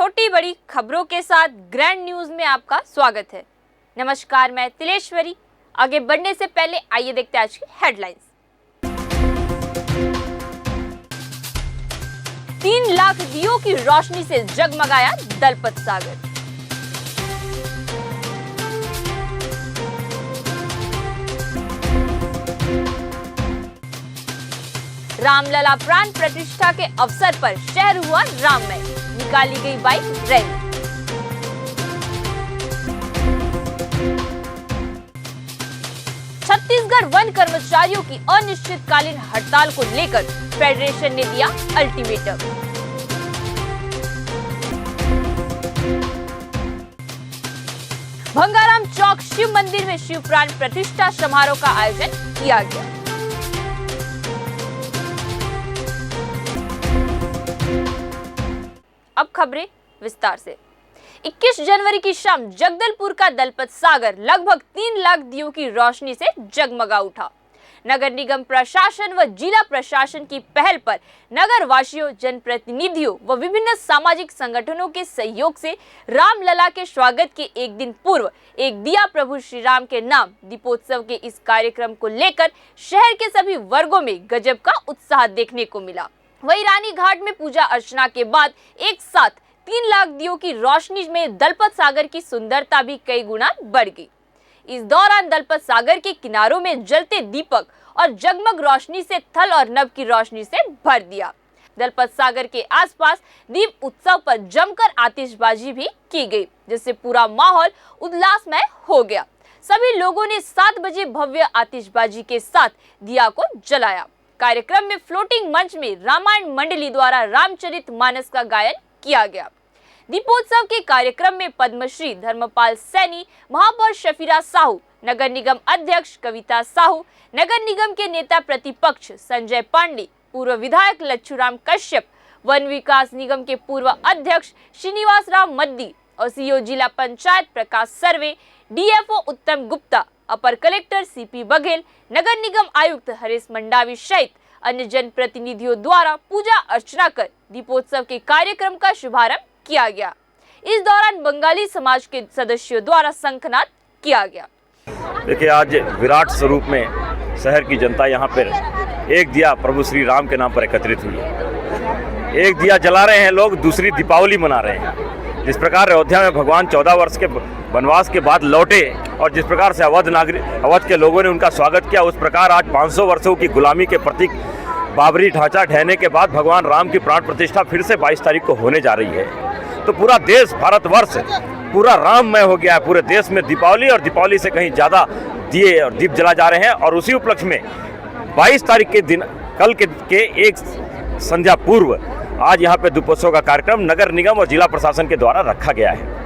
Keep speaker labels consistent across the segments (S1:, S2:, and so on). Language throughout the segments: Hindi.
S1: छोटी बड़ी खबरों के साथ ग्रैंड न्यूज में आपका स्वागत है। नमस्कार, मैं तिलेश्वरी। आगे बढ़ने से पहले आइए देखते हैं आज की हेडलाइंस। 3 लाख दियों की रोशनी से जगमगाया दलपत सागर। रामलला प्राण प्रतिष्ठा के अवसर पर शहर हुआ राममय, निकाली गई बाइक रैली। छत्तीसगढ़ वन कर्मचारियों की अनिश्चितकालीन हड़ताल को लेकर फेडरेशन ने दिया अल्टीमेटम। भंगाराम चौक शिव मंदिर में शिव प्राण प्रतिष्ठा समारोह का आयोजन किया गया। अब खबरें विस्तार से। 21 जनवरी की शाम जगदलपुर का दलपत सागर लगभग 3 लाख दियों की रोशनी से जगमगा उठा। नगर निगम प्रशासन व जिला प्रशासन की पहल पर नगर वासियों, जनप्रतिनिधियों व विभिन्न सामाजिक संगठनों के सहयोग से रामलला के स्वागत के एक दिन पूर्व एक दिया प्रभु श्री राम के नाम दीपोत्सव के इस कार्यक्रम को लेकर शहर के सभी वर्गों में गजब का उत्साह देखने को मिला। वहीं रानी घाट में पूजा अर्चना के बाद एक साथ 3 लाख दियों की रोशनी में दलपत सागर की सुंदरता भी कई गुना बढ़ गई। इस दौरान दलपत सागर के किनारों में जलते दीपक और जगमग रोशनी से थल और नभ की रोशनी से भर दिया। दलपत सागर के आसपास दीप उत्सव पर जमकर आतिशबाजी भी की गई, जिससे पूरा माहौल उल्लासमय हो गया। सभी लोगों ने 7 बजे भव्य आतिशबाजी के साथ दिया को जलाया। कार्यक्रम में फ्लोटिंग मंच में रामायण मंडली द्वारा रामचरितमानस का गायन किया गया। दीपोत्सव के कार्यक्रम में पद्मश्री धर्मपाल सैनी, महापौर शफीरा साहू, नगर निगम अध्यक्ष कविता साहू, नगर निगम के नेता प्रतिपक्ष संजय पांडे, पूर्व विधायक लच्छूराम कश्यप, वन विकास निगम के पूर्व अध्यक्ष श्रीनिवास राव मद्दी और सीईओ जिला पंचायत प्रकाश सर्वे, डीएफओ उत्तम गुप्ता, अपर कलेक्टर सीपी बघेल, नगर निगम आयुक्त हरीश मंडावी सहित अन्य जनप्रतिनिधियों द्वारा पूजा अर्चना कर दीपोत्सव के कार्यक्रम का शुभारंभ किया गया। इस दौरान बंगाली समाज के सदस्यों द्वारा शंखनाद किया गया।
S2: देखिए, आज विराट स्वरूप में शहर की जनता यहाँ पर एक दिया प्रभु श्री राम के नाम पर एकत्रित हुई है। एक दिया जला रहे हैं लोग, दूसरी दीपावली मना रहे हैं। जिस प्रकार अयोध्या में भगवान 14 वर्ष के वनवास के बाद लौटे और जिस प्रकार से अवध के लोगों ने उनका स्वागत किया, उस प्रकार आज 500 वर्षों की गुलामी के प्रतीक बाबरी ढांचा ढहने के बाद भगवान राम की प्राण प्रतिष्ठा फिर से 22 तारीख को होने जा रही है। तो पूरा देश, भारतवर्ष पूरा राममय हो गया है। पूरे देश में दीपावली और दीपावली से कहीं ज़्यादा दिए और दीप जला जा रहे हैं। और उसी उपलक्ष्य में 22 तारीख के दिन, कल के एक संध्या पूर्व आज यहाँ पे दीपोत्सव का कार्यक्रम नगर निगम और जिला प्रशासन के द्वारा रखा गया है।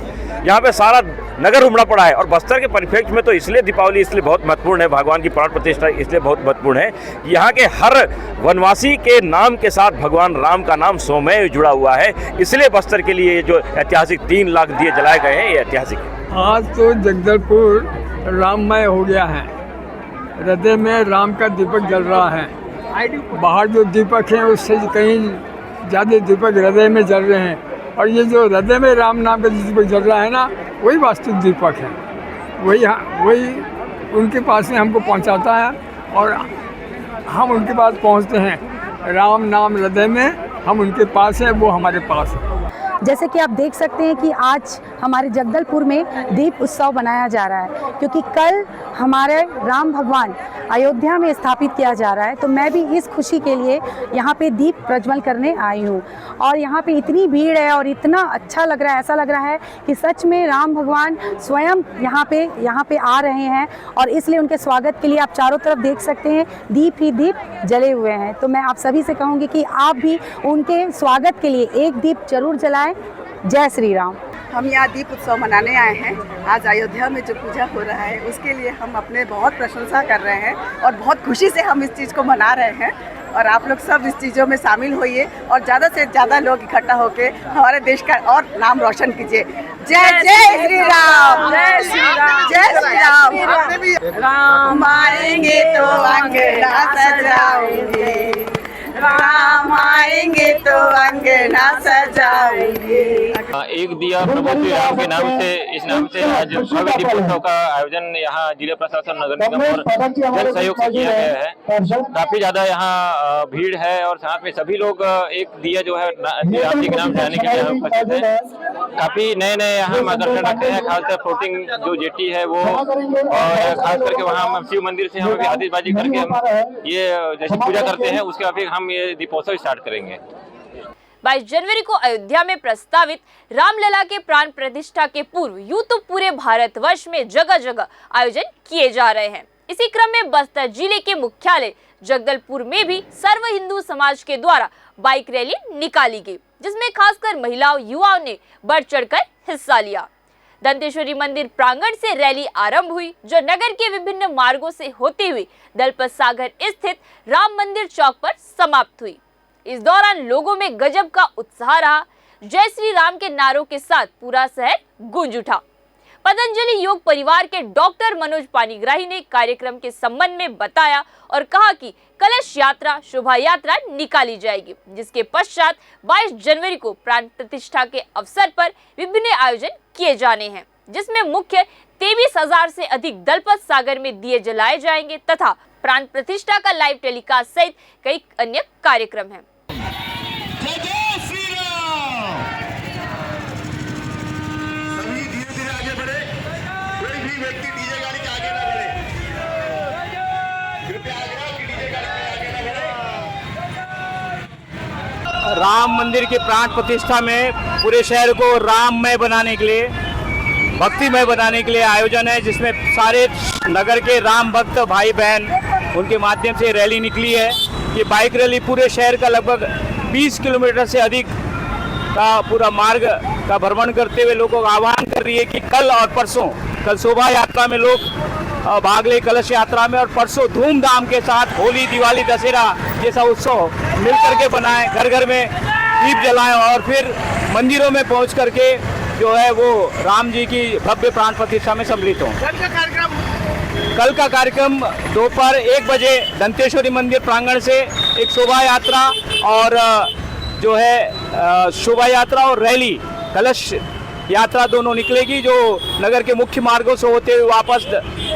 S2: यहाँ पे सारा नगर उमड़ा पड़ा है और बस्तर के परिप्रेक्ष्य में तो इसलिए दीपावली इसलिए बहुत महत्वपूर्ण है, भगवान की प्राण प्रतिष्ठा इसलिए बहुत महत्वपूर्ण है। यहाँ के हर वनवासी के नाम के साथ भगवान राम का नाम स्वमेव जुड़ा हुआ है, इसलिए बस्तर के लिए जो ऐतिहासिक 3 लाख दिए जलाए गए हैं, ये ऐतिहासिक है।
S3: आज तो जगदलपुर राममय हो गया है। हृदय में राम का दीपक जल रहा है। बाहर जो दीपक हैं उससे कहीं ज़्यादा दीपक हृदय में जल रहे हैं। और ये जो हृदय में राम नाम का दीपक जल रहा है ना, वही वास्तविक दीपक है। वही उनके पास में हमको पहुंचाता है और हम उनके पास पहुंचते हैं। राम नाम हृदय में, हम उनके पास हैं, वो हमारे पास है।
S4: जैसे कि आप देख सकते हैं कि आज हमारे जगदलपुर में दीप उत्सव मनाया जा रहा है, क्योंकि कल हमारे राम भगवान अयोध्या में स्थापित किया जा रहा है। तो मैं भी इस खुशी के लिए यहाँ पे दीप प्रज्वल करने आई हूँ। और यहाँ पे इतनी भीड़ है और इतना अच्छा लग रहा है, ऐसा लग रहा है कि सच में राम भगवान स्वयं यहाँ पे आ रहे हैं। और इसलिए उनके स्वागत के लिए आप चारों तरफ देख सकते हैं दीप ही दीप जले हुए हैं। तो मैं आप सभी से कहूँगी कि आप भी उनके स्वागत के लिए एक दीप जरूर जलाएं। जय श्री राम।
S5: हम यहाँ दीप उत्सव मनाने आए हैं। आज अयोध्या में जो पूजा हो रहा है उसके लिए हम अपने बहुत प्रशंसा कर रहे हैं और बहुत खुशी से हम इस चीज़ को मना रहे हैं। और आप लोग सब इस चीज़ों में शामिल होइए और ज़्यादा से ज़्यादा लोग इकट्ठा होकर हमारे देश का और नाम रोशन कीजिए। जय जय श्री राम, जय श्री राम, जय श्री राम। राम आएंगे तो अंगना सजाएंगे, राम आएंगे तो अंगना सजाएंगे।
S6: एक दिया प्रभु श्री राम के नाम से, इस नाम से आज भव्य दीपोत्सव का आयोजन यहाँ जिला प्रशासन नगर निगम और जन सहयोग से किया गया है। काफी ज्यादा यहाँ भीड़ है और साथ में सभी लोग एक दिया जो है श्री राम जी के नाम जाने के लिए यहाँ उपस्थित है। काफी नए नए यहाँ आकर्षण रखते हैं, खासकर फ्लोटिंग जो जेटी है वो, और खास करके वहाँ हम शिव मंदिर से हम आतिशबाजी करके हम ये जैसे पूजा करते हैं, उसके बाद फिर हम ये दीपोत्सव स्टार्ट करेंगे।
S1: 22 जनवरी को अयोध्या में प्रस्तावित रामलला के प्राण प्रतिष्ठा के पूर्व यूं तो पूरे भारतवर्ष में जगह जगह आयोजन किए जा रहे हैं। इसी क्रम में बस्तर जिले के मुख्यालय जगदलपुर में भी सर्व हिंदू समाज के द्वारा बाइक रैली निकाली गई, जिसमें खासकर महिलाओं युवाओं ने बढ़ चढ़कर हिस्सा लिया। दंतेश्वरी मंदिर प्रांगण से रैली आरंभ हुई, जो नगर के विभिन्न मार्गों से होती हुई दलपत सागर स्थित राम मंदिर चौक पर समाप्त हुई। इस दौरान लोगों में गजब का उत्साह रहा। जय श्री राम के नारों के साथ पूरा शहर गूंज उठा। पतंजलि योग परिवार के डॉक्टर मनोज पानीग्राही ने कार्यक्रम के संबंध में बताया और कहा कि कलश यात्रा शोभा यात्रा निकाली जाएगी, जिसके पश्चात 22 जनवरी को प्राण प्रतिष्ठा के अवसर पर विभिन्न आयोजन किए जाने हैं, जिसमें मुख्य 23,000 से अधिक दलपत सागर में दिए जलाए जाएंगे तथा प्राण प्रतिष्ठा का लाइव टेलीकास्ट सहित कई अन्य कार्यक्रम हैं।
S7: राम मंदिर की प्राण प्रतिष्ठा में पूरे शहर को राममय बनाने के लिए, भक्तिमय बनाने के लिए आयोजन है, जिसमें सारे नगर के राम भक्त भाई बहन उनके माध्यम से रैली निकली है। ये बाइक रैली पूरे शहर का लगभग 20 किलोमीटर से अधिक का पूरा मार्ग का भ्रमण करते हुए लोगों को आह्वान कर रही है कि कल और परसों, कल शोभा यात्रा में लोग भाग ले कलश यात्रा में, और परसों धूमधाम के साथ होली, दिवाली, दशहरा जैसा उत्सव मिल करके बनाएं, घर घर में दीप जलाएं और फिर मंदिरों में पहुंच करके जो है वो राम जी की भव्य प्राण प्रतिष्ठा में सम्मिलित हों। कल का कार्यक्रम दोपहर 1 बजे दंतेश्वरी मंदिर प्रांगण से एक शोभा यात्रा और जो है शोभा यात्रा और रैली, कलश यात्रा दोनों निकलेगी, जो नगर के मुख्य मार्गों से होते हुए वापस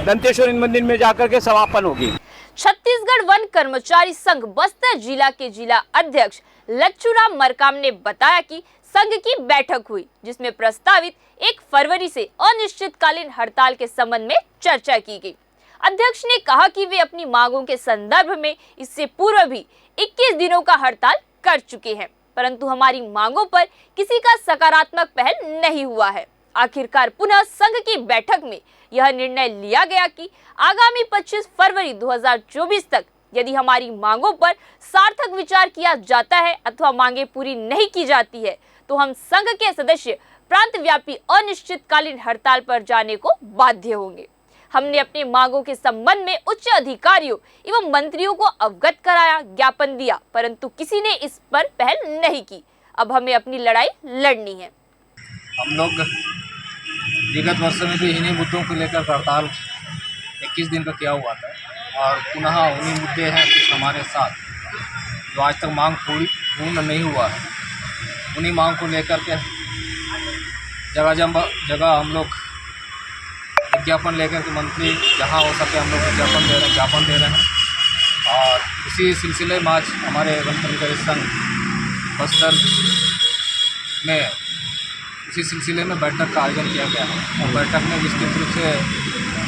S7: दंतेश्वरी मंदिर में जाकर के समापन होगी।
S1: छत्तीसगढ़ वन कर्मचारी संघ बस्तर जिला के जिला अध्यक्ष लच्छूराम मरकाम ने बताया कि संघ की बैठक हुई, जिसमें प्रस्तावित 1 फरवरी से अनिश्चितकालीन हड़ताल के संबंध में चर्चा की गई। अध्यक्ष ने कहा कि वे अपनी मांगों के संदर्भ में इससे पूर्व भी 21 दिनों का हड़ताल कर चुके हैं, परंतु हमारी मांगों पर किसी का सकारात्मक पहल नहीं हुआ है। आखिरकार पुनः संघ की बैठक में यह निर्णय लिया गया कि आगामी 25 फरवरी 2024 तक यदि हमारी मांगों पर सार्थक विचार किया जाता है अथवा मांगे पूरी नहीं की जाती है, तो हम संघ के सदस्य प्रांत व्यापी अनिश्चितकालीन हड़ताल पर जाने को बाध्य होंगे। हमने अपनी मांगों के संबंध में उच्च अधिकारियों एवं मंत्रियों को अवगत कराया, ज्ञापन दिया, परंतु किसी ने इस पर पहल नहीं की। अब हमें अपनी लड़ाई लड़नी है।
S8: हम लोग विगत वर्षों में भी इन्हीं मुद्दों को लेकर हड़ताल 21 दिन का किया हुआ था, और पुनः उन्हीं मुद्दे हैं कुछ हमारे साथ जो आज तक मांग पूर्ण नहीं हुआ है। उन्हीं मांग को लेकर के जगह जगह हम लोग विज्ञापन लेकर के मंत्री जहां हो सके हम लोग ज्ञापन दे रहे हैं। और इसी सिलसिले में आज हमारे वन कर्मचारी संघ बस्तर में इसी सिलसिले में बैठक का आयोजन किया गया है, और बैठक में विस्तृत रूप से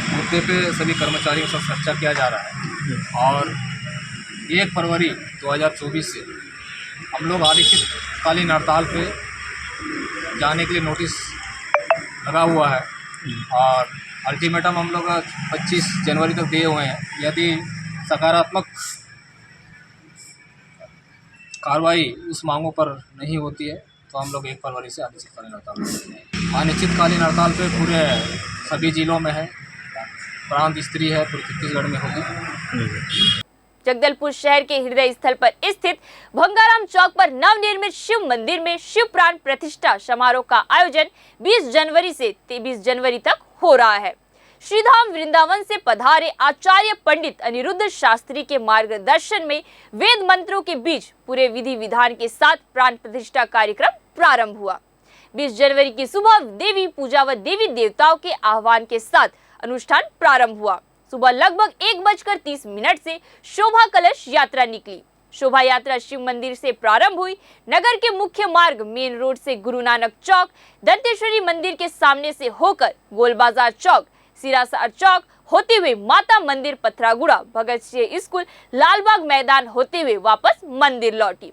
S8: मुद्दे पे सभी कर्मचारियों के साथ चर्चा किया जा रहा है। और 1 फरवरी 2024 से हम लोग अनिश्चितकालीन हड़ताल पे जाने के लिए नोटिस लगा हुआ है, और अल्टीमेटम हम लोग 25 जनवरी तक दिए हुए हैं। यदि सकारात्मक कार्रवाई उस मांगों पर नहीं होती है तो हम लोग 1 फरवरी से अनिश्चितकालीन हड़ताल पे। अनिश्चितकालीन हड़ताल पे पूरे सभी जिलों में है, प्रांत स्त्री है, पूरे छत्तीसगढ़ में होगी।
S1: जगदलपुर शहर के हृदय स्थल पर स्थित भंगाराम चौक पर नवनिर्मित शिव मंदिर में शिव प्राण प्रतिष्ठा समारोह का आयोजन 20 जनवरी से 23 जनवरी तक हो रहा है। श्रीधाम वृंदावन से पधारे आचार्य पंडित अनिरुद्ध शास्त्री के मार्गदर्शन में वेद मंत्रों के बीच पूरे विधि विधान के साथ प्राण प्रतिष्ठा कार्यक्रम प्रारंभ हुआ। 20 जनवरी की सुबह देवी पूजा व देवी देवताओं के आह्वान के साथ अनुष्ठान प्रारंभ हुआ। सुबह लगभग 1:30 से शोभा कलश यात्रा निकली। शोभा यात्रा शिव मंदिर से प्रारंभ हुई। नगर के मुख्य मार्ग मेन रोड से गुरु नानक चौक, दंतेश्वरी मंदिर के सामने से होकर गोल बाजार चौक, सिरासार चौक होते हुए माता मंदिर पथरागुड़ा, भगत सिंह स्कूल, लालबाग मैदान होते हुए वापस मंदिर लौटी।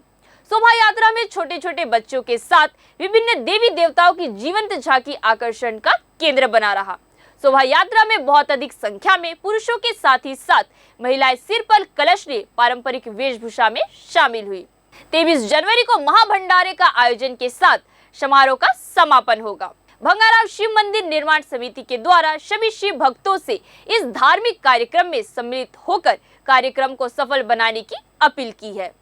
S1: शोभा यात्रा में छोटे छोटे बच्चों के साथ विभिन्न देवी देवताओं की जीवंत झांकी आकर्षण का केंद्र बना रहा। शोभा यात्रा में बहुत अधिक संख्या में पुरुषों के साथ ही साथ महिलाएं सिर पर कलश लिए पारंपरिक वेशभूषा में शामिल हुई। 23 जनवरी को महाभंडारे का आयोजन के साथ समारोह का समापन होगा। भंगाराव शिव मंदिर निर्माण समिति के द्वारा सभी शिव भक्तों से इस धार्मिक कार्यक्रम में सम्मिलित होकर कार्यक्रम को सफल बनाने की अपील की है।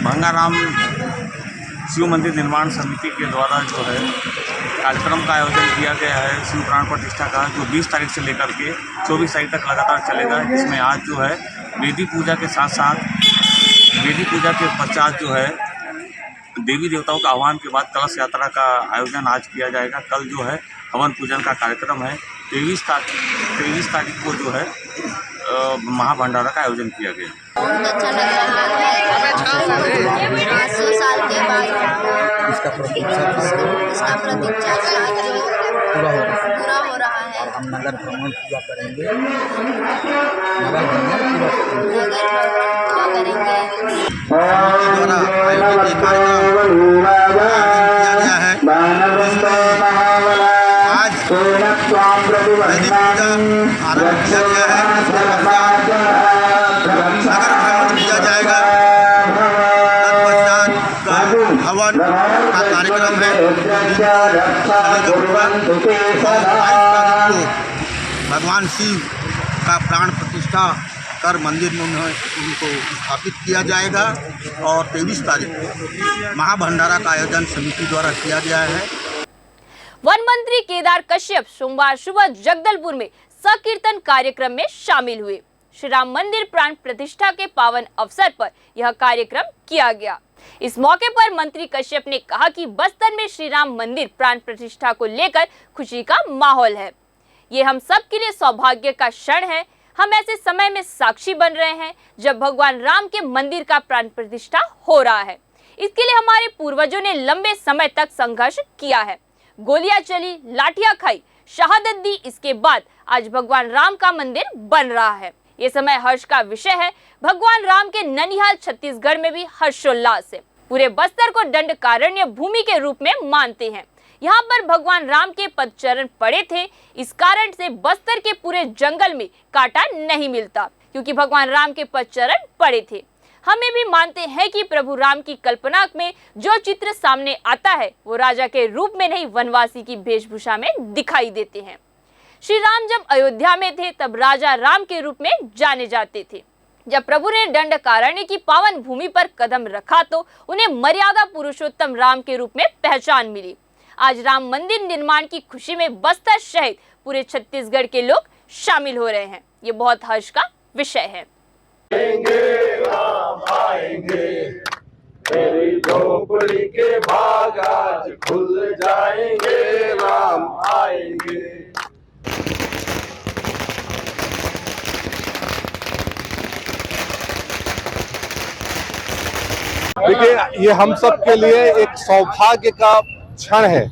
S9: भंगाराम शिव मंदिर निर्माण समिति के द्वारा जो है कार्यक्रम का आयोजन किया गया है शिव प्राण प्रतिष्ठा का, जो 20 तारीख से लेकर के 24 तारीख तक लगातार चलेगा। जिसमें आज जो है वेदी पूजा के साथ साथ वेदी पूजा के पश्चात जो है देवी देवताओं का आह्वान के बाद कलश यात्रा का आयोजन आज किया जाएगा। कल जो है हवन पूजन का कार्यक्रम है। 23 तारीख को जो है महाभंडारा का आयोजन किया गया।
S10: बहुत अच्छा लग रहा है। 500 साल के बाद इसका प्रतीक्षा पूरा हो रहा है।
S11: हम नगर भ्रमण पूरा करेंगे।
S10: द्वारा
S11: आयोजित कार्यक्रम किया गया है। आज वैदिक पूजा आरंभ किया गया है। नगर भ्रमण किया जाएगा। तत्पश्चात हवन का कार्यक्रम है। 22 तारीख को भगवान शिव का प्राण प्रतिष्ठा कर मंदिर में उनको स्थापित किया जाएगा और 23 तारीख को महाभंडारा का आयोजन समिति द्वारा किया गया है।
S1: वन मंत्री केदार कश्यप सोमवार सुबह जगदलपुर में संकीर्तन कार्यक्रम में शामिल हुए। श्री राम मंदिर प्राण प्रतिष्ठा के पावन अवसर पर यह कार्यक्रम किया गया। इस मौके पर मंत्री कश्यप ने कहा कि बस्तर में श्री राम मंदिर प्राण प्रतिष्ठा को लेकर खुशी का माहौल है। ये हम सब के लिए सौभाग्य का क्षण है। हम ऐसे समय में साक्षी बन रहे हैं जब भगवान राम के मंदिर का प्राण प्रतिष्ठा हो रहा है। इसके लिए हमारे पूर्वजों ने लंबे समय तक संघर्ष किया है। गोलियां चली, लाठियां खाई, शहादत दी। इसके बाद आज भगवान राम का मंदिर बन रहा है। ये समय हर्ष का विषय है। भगवान राम के ननिहाल छत्तीसगढ़ में भी हर्षोल्लास है। पूरे बस्तर को दंडकारण्य भूमि के रूप में मानते हैं। यहाँ पर भगवान राम के पदचरण पड़े थे। इस कारण से बस्तर के पूरे जंगल में कांटा नहीं मिलता, क्योंकि भगवान राम के पदचरण पड़े थे। हमें भी मानते हैं कि प्रभु राम की कल्पना में जो चित्र सामने आता है वो राजा के रूप में नहीं, वनवासी की वेशभूषा में दिखाई देते हैं। श्री राम जब अयोध्या में थे तब राजा राम के रूप में जाने जाते थे। जब प्रभु ने दंडकारण्य की पावन भूमि पर कदम रखा तो उन्हें मर्यादा पुरुषोत्तम राम के रूप में पहचान मिली। आज राम मंदिर निर्माण की खुशी में बस्तर सहित पूरे छत्तीसगढ़ के लोग शामिल हो रहे हैं। ये बहुत हर्ष का विषय है।
S12: राम आएंगे, तेरी झोपड़ी के भाग आज खुल जाएंगे। राम आएंगे।
S13: देखिए, ये हम सब के लिए एक सौभाग्य का क्षण है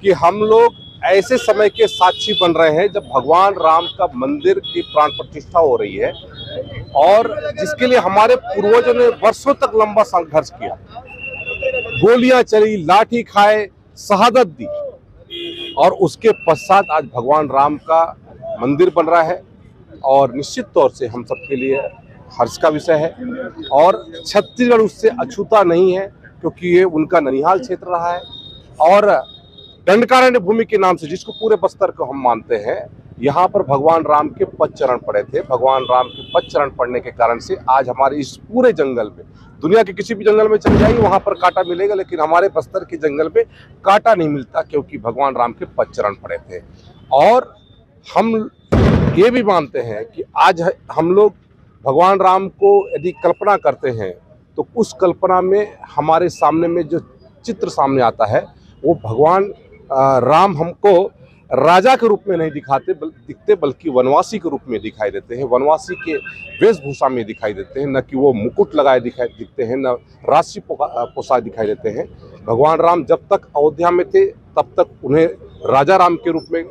S13: कि हम लोग ऐसे समय के साक्षी बन रहे हैं जब भगवान राम का मंदिर की प्राण प्रतिष्ठा हो रही है और जिसके लिए हमारे पूर्वजों ने वर्षों तक लंबा संघर्ष किया। गोलियां चली, लाठी खाए, शहादत दी और उसके पश्चात आज भगवान राम का मंदिर बन रहा है और निश्चित तौर से हम सबके लिए हर्ष का विषय है। और छत्तीसगढ़ उससे अछूता नहीं है क्योंकि ये उनका ननिहाल क्षेत्र रहा है और दंडकारण्य भूमि के नाम से, जिसको पूरे बस्तर को हम मानते हैं, यहाँ पर भगवान राम के पद चरण पड़े थे। भगवान राम के पद चरण पड़ने के कारण से आज हमारे इस पूरे जंगल में, दुनिया के किसी भी जंगल में चले जाइए वहाँ पर कांटा मिलेगा, लेकिन हमारे बस्तर के जंगल में कांटा नहीं मिलता, क्योंकि भगवान राम के पद चरण पड़े थे। और हम ये भी मानते हैं कि आज हम लोग भगवान राम को यदि कल्पना करते हैं तो उस कल्पना में हमारे सामने में जो चित्र सामने आता है वो भगवान राम हमको राजा के रूप में नहीं दिखते, बल्कि वनवासी के रूप में दिखाई देते हैं। वनवासी के वेशभूषा में दिखाई देते हैं, न कि वो मुकुट लगाए दिखते हैं, न राशि पोशाक दिखाई देते हैं। भगवान राम जब तक अयोध्या में थे तब तक उन्हें राजा राम के रूप में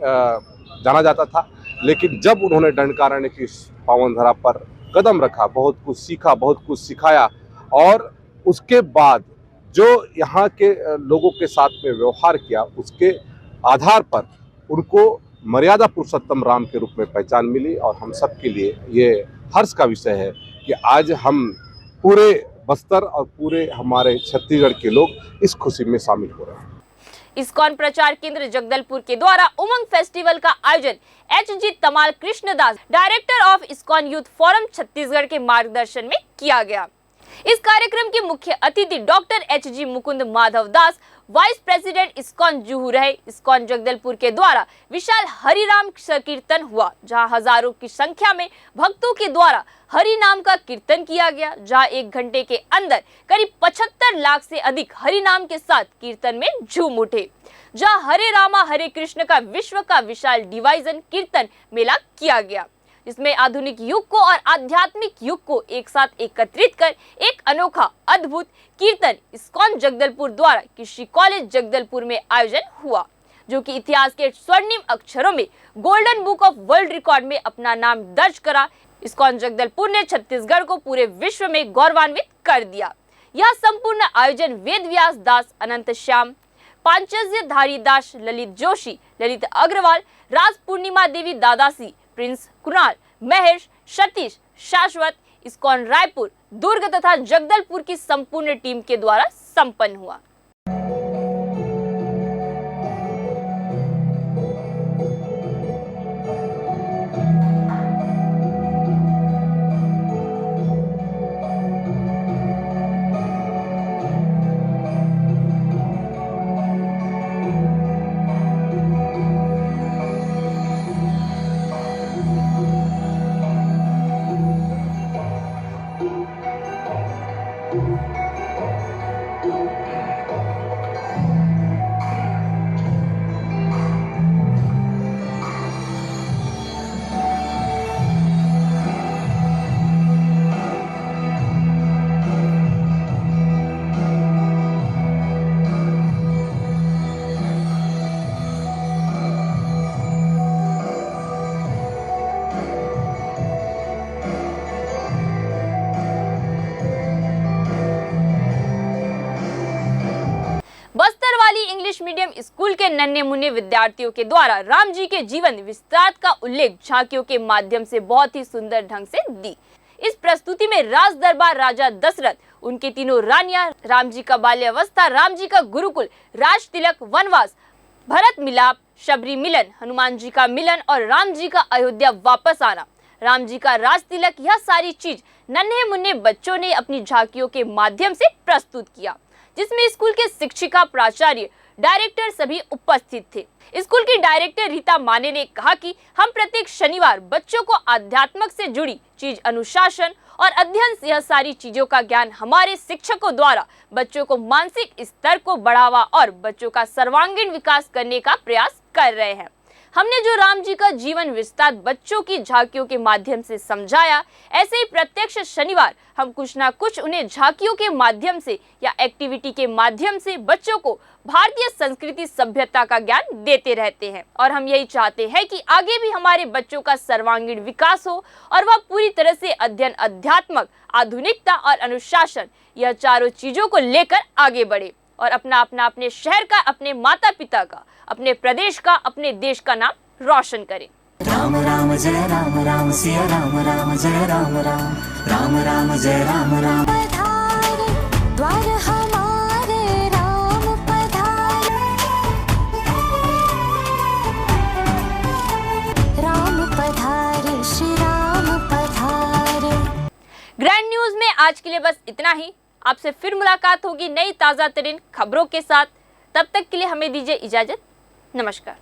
S13: जाना जाता था, लेकिन जब उन्होंने दंडकारण्य की पावन धरा पर कदम रखा, बहुत कुछ सीखा, बहुत कुछ सिखाया, और उसके बाद जो यहाँ के लोगों के साथ में व्यवहार किया, उसके आधार पर उनको मर्यादा पुरुषोत्तम राम के रूप में पहचान मिली। और हम सब के लिए ये हर्ष का विषय है कि आज हम पूरे बस्तर और पूरे हमारे छत्तीसगढ़ के लोग इस खुशी में शामिल हो रहे हैं।
S1: इस्कॉन प्रचार केंद्र जगदलपुर के द्वारा उमंग फेस्टिवल का आयोजन HG Tamal Krishnadas, director of ISKCON youth forum Chhattisgarh के मार्गदर्शन में किया गया। इस कार्यक्रम के मुख्य अतिथि doctor HG Mukund Madhav Das, vice president ISKCON Juhu रहे। इस्कॉन जगदलपुर के द्वारा विशाल हरिनाम संकीर्तन हुआ, जहां हजारों की संख्या में भक्तों के द्वारा हरि नाम का कीर्तन किया गया, जहां 1 घंटे के अंदर करीब 75 लाख से अधिक हरि नाम के साथ कीर्तन में झूम उठे, जहां हरे रामा हरे कृष्ण का विश्व का विशाल डिवाइजन कीर्तन मेला किया गया, जिसमें आधुनिक युग को और आध्यात्मिक युग को एक साथ एकत्रित कर एक अनोखा अद्भुत कीर्तन इस्कॉन जगदलपुर द्वारा कृषि कॉलेज जगदलपुर में आयोजन हुआ, जो कि इतिहास के स्वर्णिम अक्षरों में golden book of world record में अपना नाम दर्ज करा। इस्कॉन जगदलपुर ने छत्तीसगढ़ को पूरे विश्व में गौरवान्वित कर दिया। यह संपूर्ण आयोजन वेद व्यास दास, अनंत श्याम, पांचज्य धारी दास, ललित जोशी, ललित अग्रवाल, राज पूर्णिमा देवी दादासी, प्रिंस कुणाल, महेश, सतीश, शाश्वत, इस्कॉन रायपुर, दुर्ग तथा जगदलपुर की संपूर्ण टीम के द्वारा संपन्न हुआ। बस्तर वाली इंग्लिश मीडियम स्कूल के नन्हे मुन्ने विद्यार्थियों के द्वारा राम जी के जीवन विस्तार का उल्लेख झांकियों के माध्यम से बहुत ही सुंदर ढंग से दी। इस प्रस्तुति में राज दरबार राजा दशरथ, उनके तीनों रानियां, राम जी का बाल्यावस्था, राम जी का गुरुकुल, राज तिलक, वनवास, भरत मिलाप, शबरी मिलन, हनुमान जी का मिलन और राम जी का अयोध्या वापस आना, राम जी का राज तिलक, यह सारी चीज नन्हे मुन्ने बच्चों ने अपनी झांकियों के माध्यम से प्रस्तुत किया, जिसमें स्कूल के शिक्षिका, प्राचार्य, डायरेक्टर सभी उपस्थित थे। स्कूल की डायरेक्टर रीता माने ने कहा कि हम प्रत्येक शनिवार बच्चों को आध्यात्मिक से जुड़ी चीज, अनुशासन और अध्ययन से यह सारी चीजों का ज्ञान हमारे शिक्षकों द्वारा बच्चों को मानसिक स्तर को बढ़ावा और बच्चों का सर्वांगीण विकास करने का प्रयास कर रहे हैं। हमने जो राम जी का जीवन विस्तार बच्चों की झांकियों के माध्यम से समझाया, ऐसे ही प्रत्यक्ष शनिवार हम कुछ ना कुछ उन्हें झांकियों के माध्यम से या एक्टिविटी के माध्यम से बच्चों को भारतीय संस्कृति सभ्यता का ज्ञान देते रहते हैं। और हम यही चाहते हैं कि आगे भी हमारे बच्चों का सर्वांगीण विकास हो और वह पूरी तरह से अध्ययन, अध्यात्मक, आधुनिकता और अनुशासन, यह चारों चीजों को लेकर आगे बढ़े और अपने शहर का, अपने माता पिता का, अपने प्रदेश का, अपने देश का नाम रोशन करें।
S14: राम राम जय राम, राम सिया राम, राम जय राम, राम राम राम जय राम, राम।
S15: द्वार हमारे राम पधारे,
S1: ग्रैंड न्यूज में आज के लिए बस इतना ही। आपसे फिर मुलाकात होगी नई ताजा तरीन खबरों के साथ। तब तक के लिए हमें दीजिए इजाजत। नमस्कार।